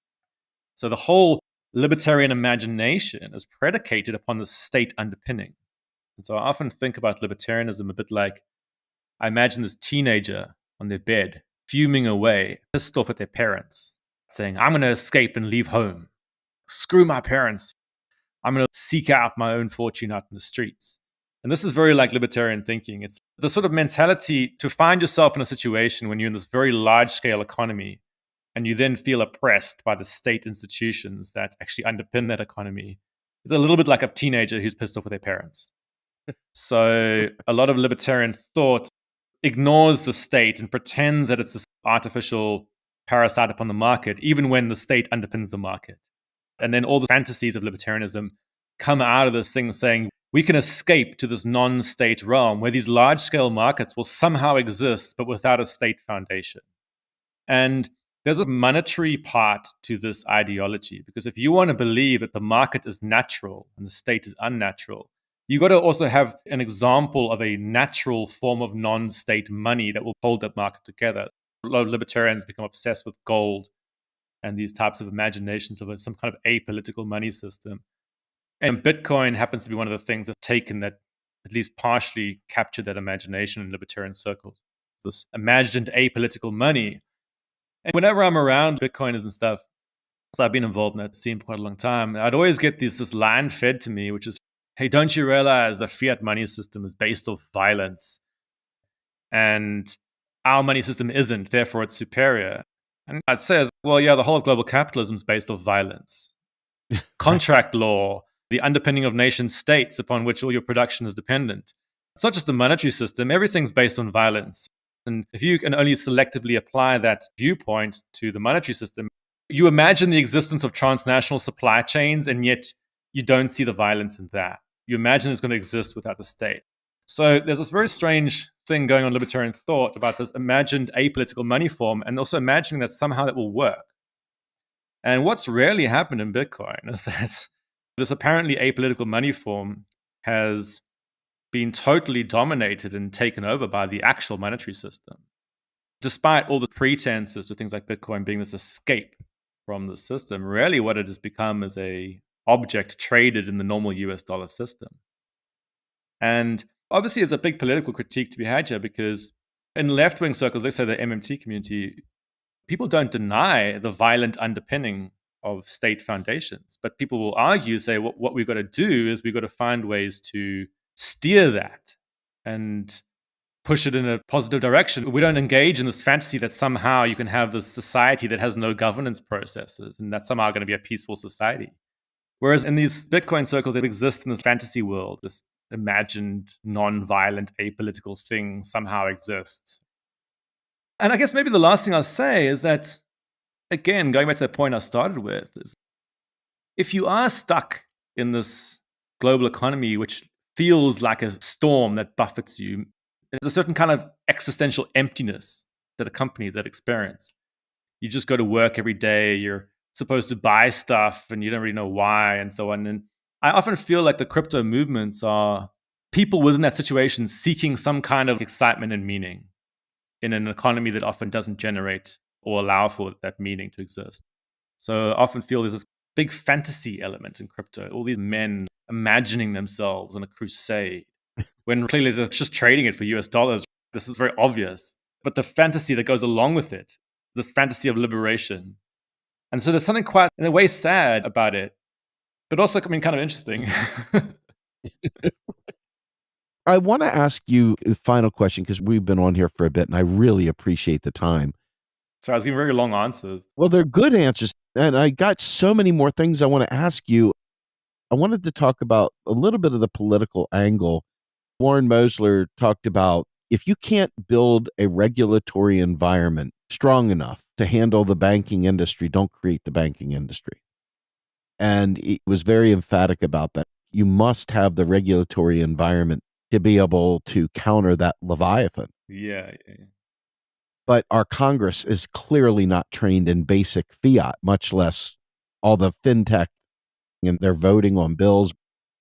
So the whole libertarian imagination is predicated upon the state underpinning. And so I often think about libertarianism a bit like, I imagine this teenager on their bed, fuming away, pissed off at their parents, saying, I'm going to escape and leave home. Screw my parents. I'm going to seek out my own fortune out in the streets. And this is very like libertarian thinking. It's the sort of mentality to find yourself in a situation when you're in this very large-scale economy and you then feel oppressed by the state institutions that actually underpin that economy. It's a little bit like a teenager who's pissed off with their parents. So a lot of libertarian thought ignores the state and pretends that it's this artificial parasite upon the market, even when the state underpins the market. And then all the fantasies of libertarianism come out of this thing saying we can escape to this non-state realm where these large-scale markets will somehow exist, but without a state foundation. And there's a monetary part to this ideology, because if you want to believe that the market is natural and the state is unnatural, you got to also have an example of a natural form of non-state money that will hold that market together. A lot of libertarians become obsessed with gold and these types of imaginations of some kind of apolitical money system. And Bitcoin happens to be one of the things that's taken that at least partially captured that imagination in libertarian circles. This imagined apolitical money. And whenever I'm around Bitcoiners and stuff, so I've been involved in that scene for quite a long time, I'd always get this line fed to me, which is, hey, don't you realize the fiat money system is based off violence? And our money system isn't, therefore it's superior. And it says, well, yeah, the whole of global capitalism is based off violence. Contract law, the underpinning of nation states upon which all your production is dependent. It's not just the monetary system, everything's based on violence. And if you can only selectively apply that viewpoint to the monetary system, you imagine the existence of transnational supply chains, and yet you don't see the violence in that. You imagine it's going to exist without the state. So there's this very strange thing going on in libertarian thought about this imagined apolitical money form, and also imagining that somehow that will work. And what's rarely happened in Bitcoin is that this apparently apolitical money form has been totally dominated and taken over by the actual monetary system. Despite all the pretenses to things like Bitcoin being this escape from the system, really what it has become is a object traded in the normal US dollar system. And obviously there's a big political critique to be had here, because in left-wing circles, let's say the MMT community, people don't deny the violent underpinning of state foundations, but people will argue, say, what we've got to do is we've got to find ways to steer that and push it in a positive direction. We don't engage in this fantasy that somehow you can have this society that has no governance processes and that's somehow going to be a peaceful society. Whereas in these Bitcoin circles that exist in this fantasy world, this imagined non-violent apolitical thing somehow exists. And I guess maybe the last thing I'll say is that, again, going back to the point I started with, is if you are stuck in this global economy, which feels like a storm that buffets you. There's a certain kind of existential emptiness that accompanies that experience. You just go to work every day, you're supposed to buy stuff and you don't really know why and so on. And I often feel like the crypto movements are people within that situation seeking some kind of excitement and meaning in an economy that often doesn't generate or allow for that meaning to exist. So I often feel there's this big fantasy element in crypto, all these men imagining themselves on a crusade, when clearly they're just trading it for US dollars. This is very obvious. But the fantasy that goes along with it, this fantasy of liberation. And so there's something quite, in a way, sad about it, but also, I mean, kind of interesting. I want to ask you the final question because we've been on here for a bit and I really appreciate the time. Sorry, I was giving very long answers. Well, they're good answers. And I got so many more things I want to ask you. I wanted to talk about a little bit of the political angle. Warren Mosler talked about if you can't build a regulatory environment strong enough to handle the banking industry, don't create the banking industry. And he was very emphatic about that. You must have the regulatory environment to be able to counter that Leviathan. Yeah. But our Congress is clearly not trained in basic fiat, much less all the FinTech, and they're voting on bills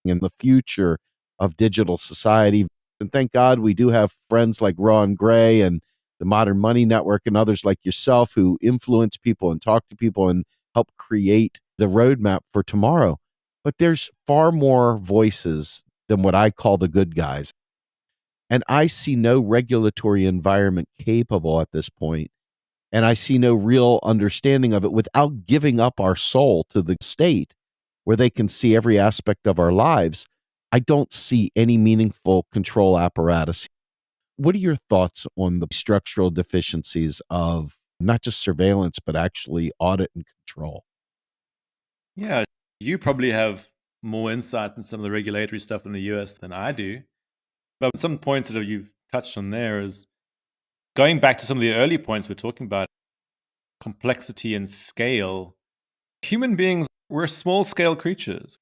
in the future of digital society. And thank God we do have friends like Ron Gray and the Modern Money Network and others like yourself who influence people and talk to people and help create the roadmap for tomorrow. But there's far more voices than what I call the good guys. And I see no regulatory environment capable at this point, and I see no real understanding of it without giving up our soul to the state where they can see every aspect of our lives. I don't see any meaningful control apparatus. What are your thoughts on the structural deficiencies of not just surveillance, but actually audit and control? Yeah, you probably have more insight in some of the regulatory stuff in the US than I do. But some points that you've touched on there is going back to some of the early points we're talking about, complexity and scale. Human beings, we're small scale creatures.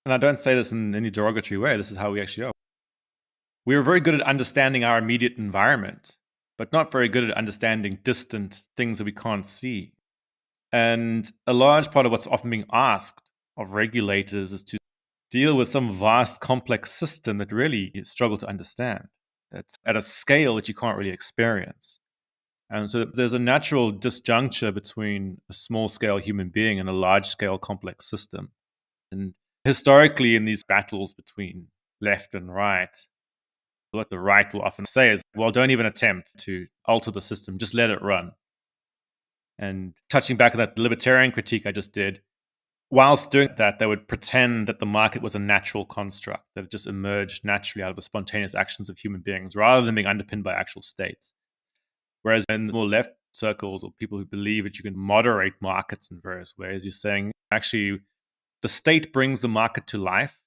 And I don't say this in any derogatory way. This is how we actually are. We are very good at understanding our immediate environment, but not very good at understanding distant things that we can't see. And a large part of what's often being asked of regulators is to deal with some vast, complex system that really you struggle to understand. It's at a scale that you can't really experience. And so there's a natural disjuncture between a small-scale human being and a large-scale complex system. And historically, in these battles between left and right, what the right will often say is, well, don't even attempt to alter the system, just let it run. And touching back on that libertarian critique I just did, whilst doing that, they would pretend that the market was a natural construct, that it just emerged naturally out of the spontaneous actions of human beings, rather than being underpinned by actual states. Whereas in the more left circles, or people who believe that you can moderate markets in various ways, you're saying, actually, the state brings the market to life,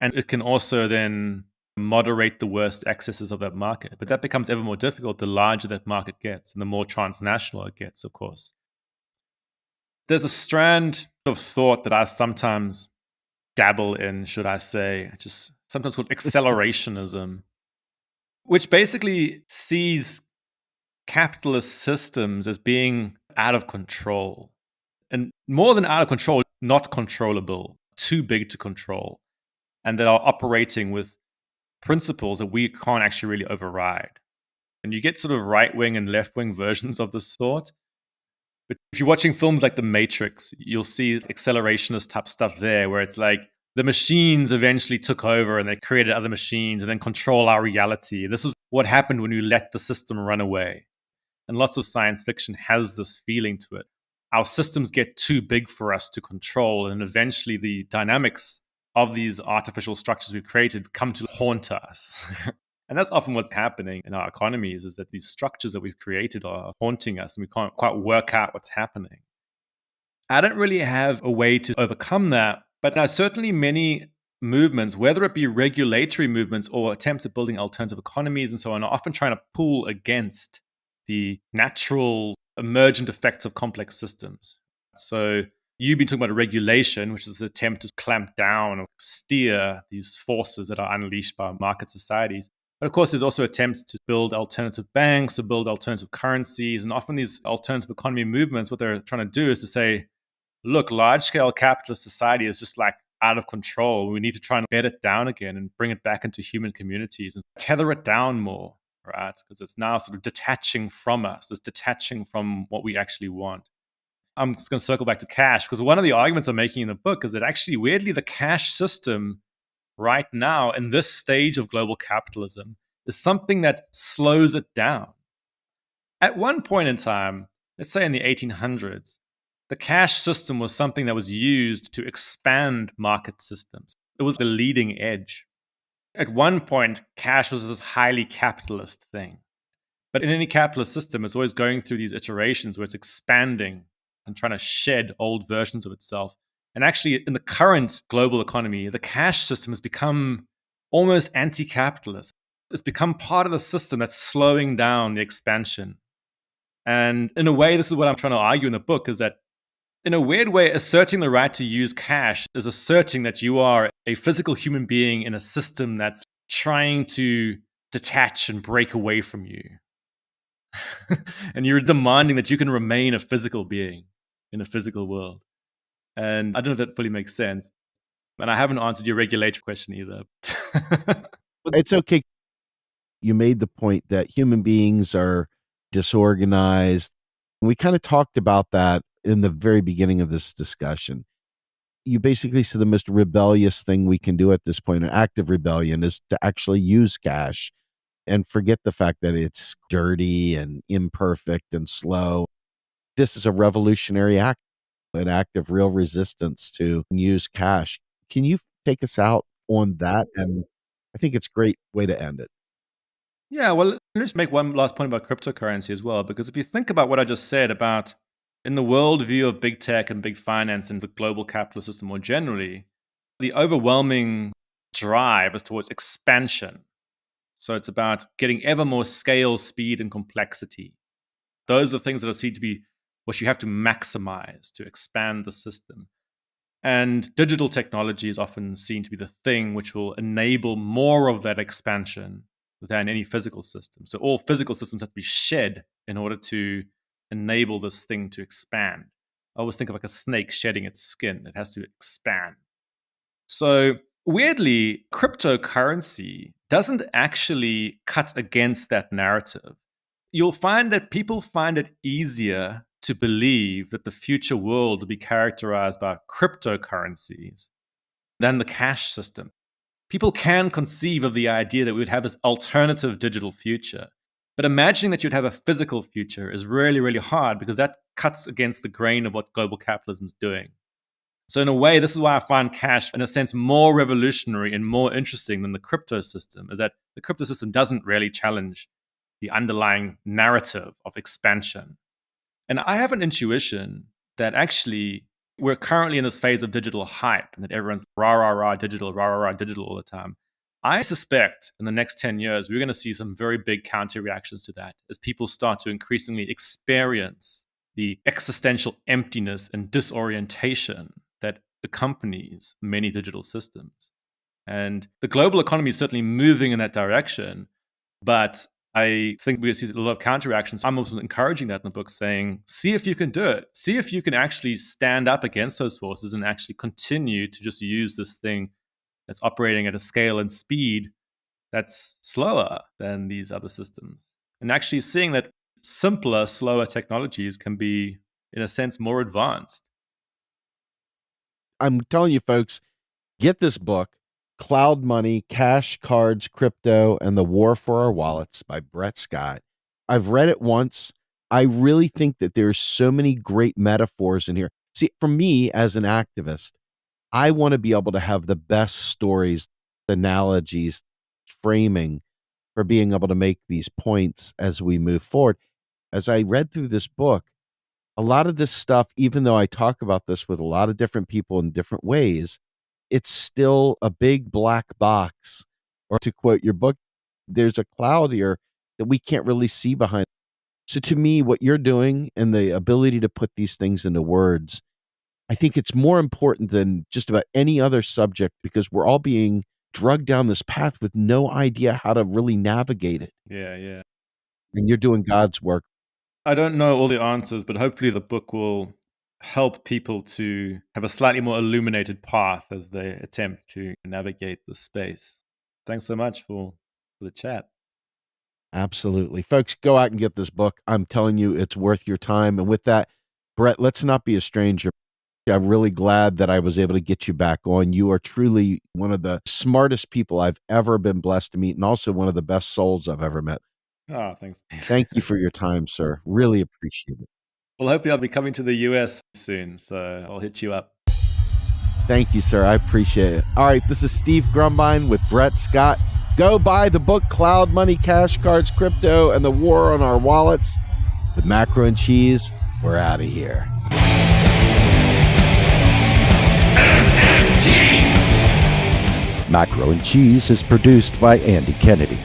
and it can also then moderate the worst excesses of that market. But that becomes ever more difficult the larger that market gets, and the more transnational it gets, of course. There's a strand of thought that I sometimes dabble in, should I say, just sometimes called accelerationism, which basically sees capitalist systems as being out of control. And more than out of control, not controllable, too big to control, and that are operating with principles that we can't actually really override. And you get sort of right-wing and left-wing versions of this thought. But if you're watching films like The Matrix, you'll see accelerationist type stuff there, where it's like the machines eventually took over and they created other machines and then control our reality. This is what happened when you let the system run away. And lots of science fiction has this feeling to it. Our systems get too big for us to control, and eventually the dynamics of these artificial structures we've created come to haunt us. And that's often what's happening in our economies, is that these structures that we've created are haunting us and we can't quite work out what's happening. I don't really have a way to overcome that, but there are certainly many movements, whether it be regulatory movements or attempts at building alternative economies and so on, are often trying to pull against the natural emergent effects of complex systems. So You've been talking about regulation, which is the attempt to clamp down or steer these forces that are unleashed by market societies. But of course, there's also attempts to build alternative banks or build alternative currencies. And often these alternative economy movements, what they're trying to do is to say, look, large-scale capitalist society is just like out of control. We need to try and bed it down again and bring it back into human communities and tether it down more, right? Because it's now sort of detaching from us. It's detaching from what we actually want. I'm just going to circle back to cash because one of the arguments I'm making in the book is that actually, weirdly, the cash system right now in this stage of global capitalism is something that slows it down. At one point in time, let's say in the 1800s, the cash system was something that was used to expand market systems. It was the leading edge. At one point, cash was this highly capitalist thing. But in any capitalist system, it's always going through these iterations where it's expanding and trying to shed old versions of itself. And actually, in the current global economy, the cash system has become almost anti-capitalist. It's become part of the system that's slowing down the expansion. And in a way, this is what I'm trying to argue in the book, is that in a weird way, asserting the right to use cash is asserting that you are a physical human being in a system that's trying to detach and break away from you. And you're demanding that you can remain a physical being in a physical world. And I don't know if that fully makes sense. And I haven't answered your regulatory question either. It's okay. You made the point that human beings are disorganized. We kind of talked about that in the very beginning of this discussion. You basically said the most rebellious thing we can do at this point, an active rebellion, is to actually use cash and forget the fact that it's dirty and imperfect and slow. This is a revolutionary act, an act of real resistance to use cash. Can you take us out on that? And I think it's a great way to end it. Yeah, well, let's make one last point about cryptocurrency as well, because if you think about what I just said about in the worldview of big tech and big finance and the global capitalist system more generally, the overwhelming drive is towards expansion. So it's about getting ever more scale, speed, and complexity. Those are things that are seen to be what you have to maximize to expand the system. And digital technology is often seen to be the thing which will enable more of that expansion than any physical system. So all physical systems have to be shed in order to enable this thing to expand. I always think of like a snake shedding its skin. It has to expand. So weirdly, cryptocurrency doesn't actually cut against that narrative. You'll find that people find it easier to believe that the future world will be characterized by cryptocurrencies than the cash system. People can conceive of the idea that we would have this alternative digital future. But imagining that you'd have a physical future is really, really hard because that cuts against the grain of what global capitalism is doing. So in a way, this is why I find cash, in a sense, more revolutionary and more interesting than the crypto system, is that the crypto system doesn't really challenge the underlying narrative of expansion. And I have an intuition that actually we're currently in this phase of digital hype and that everyone's rah, rah, rah, digital all the time. I suspect in the next 10 years, we're going to see some very big counter reactions to that as people start to increasingly experience the existential emptiness and disorientation that accompanies many digital systems. And the global economy is certainly moving in that direction, but I think we're going to see a lot of counter reactions. I'm also encouraging that in the book, saying, see if you can do it. See if you can actually stand up against those forces and actually continue to just use this thing that's operating at a scale and speed that's slower than these other systems. And actually seeing that simpler, slower technologies can be, in a sense, more advanced. I'm telling you, folks, get this book, Cloudmoney, Cash, Cards, Crypto, and the War for Our Wallets by Brett Scott. I've read it once. I really think that there's so many great metaphors in here. See, for me as an activist, I want to be able to have the best stories, analogies, framing for being able to make these points as we move forward. As I read through this book, a lot of this stuff, even though I talk about this with a lot of different people in different ways, it's still a big black box. Or to quote your book, there's a cloud here that we can't really see behind. So to me, what you're doing and the ability to put these things into words I think it's more important than just about any other subject because we're all being drugged down this path with no idea how to really navigate it. Yeah. And you're doing God's work. I don't know all the answers, but hopefully the book will help people to have a slightly more illuminated path as they attempt to navigate the space. Thanks so much for the chat. Absolutely. Folks, go out and get this book. I'm telling you, it's worth your time. And with that, Brett, let's not be a stranger. I'm really glad that I was able to get you back on. You are truly one of the smartest people I've ever been blessed to meet, and also one of the best souls I've ever met. Oh, thanks. Thank you for your time, sir. Really appreciate it. Well, hopefully I'll be coming to the US soon, so I'll hit you up. Thank you, sir. I appreciate it. All right, this is Steve Grumbine with Brett Scott. Go buy the book Cloudmoney, Cash Cards, Crypto, and the War on Our Wallets. With Macro and Cheese, we're out of here. Macro and Cheese is produced by Andy Kennedy.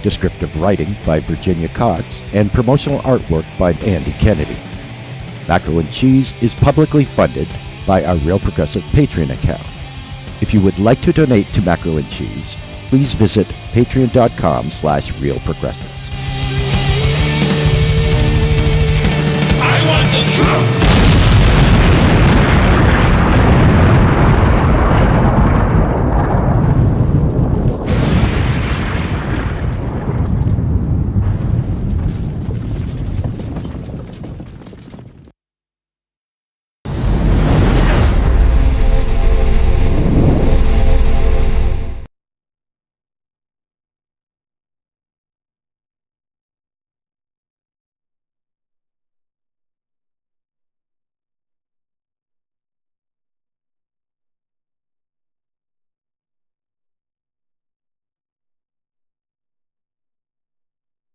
Descriptive writing by Virginia Cox and promotional artwork by Andy Kennedy. Macro and Cheese is publicly funded by our Real Progressive Patreon account. If you would like to donate to Macro and Cheese, please visit patreon.com/realprogressive.